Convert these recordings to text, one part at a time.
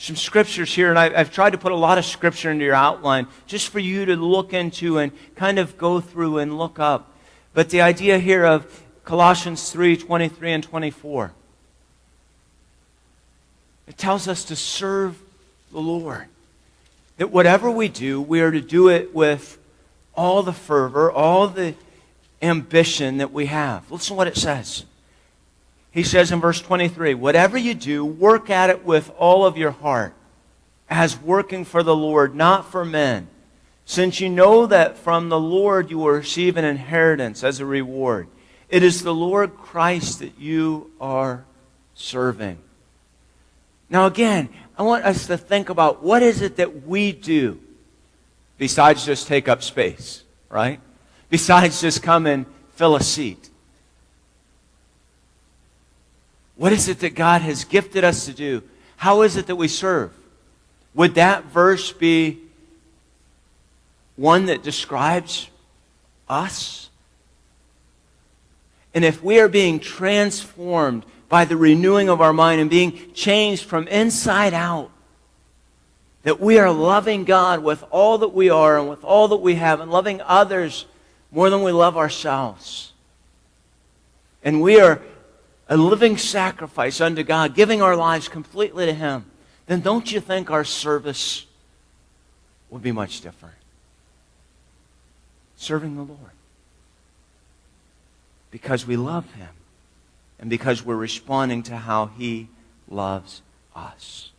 some scriptures here, and I've tried to put a lot of scripture into your outline just for you to look into and kind of go through and look up. But the idea here of Colossians 3:23 and 24, it tells us to serve the Lord. That whatever we do, we are to do it with all the fervor, all the ambition that we have. Listen to what it says. He says in verse 23, whatever you do, work at it with all of your heart, as working for the Lord, not for men, since you know that from the Lord you will receive an inheritance as a reward. It is the Lord Christ that you are serving. Now again, I want us to think about what is it that we do besides just take up space, right? Besides just come and fill a seat. What is it that God has gifted us to do? How is it that we serve? Would that verse be one that describes us? And if we are being transformed by the renewing of our mind and being changed from inside out, that we are loving God with all that we are and with all that we have and loving others more than we love ourselves. And we are a living sacrifice unto God, giving our lives completely to Him, then don't you think our service would be much different? Serving the Lord. Because we love Him. And because we're responding to how He loves us.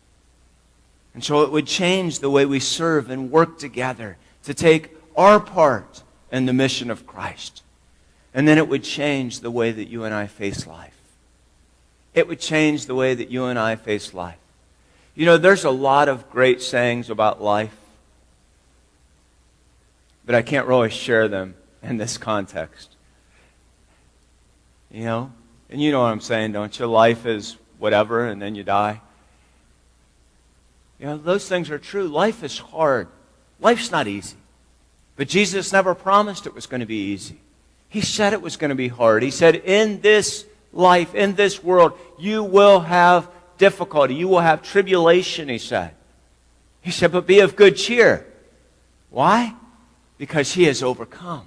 And so it would change the way we serve and work together to take our part in the mission of Christ. And then it would change the way that you and I face life. It would change the way that you and I face life. You know, there's a lot of great sayings about life, but I can't really share them in this context. You know? And you know what I'm saying, don't you? Life is whatever, and then you die. You know, those things are true. Life is hard. Life's not easy. But Jesus never promised it was going to be easy. He said it was going to be hard. He said, in this life, in this world, you will have difficulty. You will have tribulation, He said. He said, but be of good cheer. Why? Because He has overcome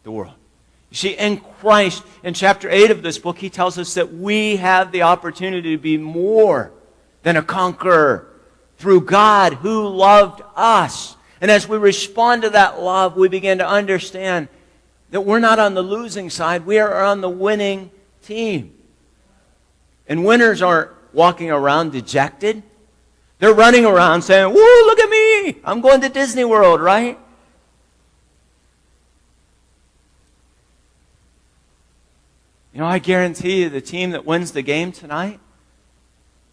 the world. You see, in Christ, in chapter 8 of this book, He tells us that we have the opportunity to be more than a conqueror through God who loved us. And as we respond to that love, we begin to understand that we're not on the losing side, we are on the winning team. And winners aren't walking around dejected. They're running around saying, woo, look at me, I'm going to Disney World, right? You know, I guarantee you the team that wins the game tonight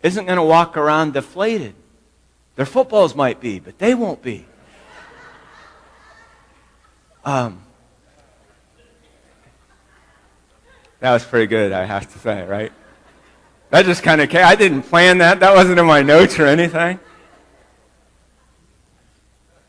isn't going to walk around deflated. Their footballs might be, but they won't be. That was pretty good, I have to say, right? That just kind of came. I didn't plan that. That wasn't in my notes or anything.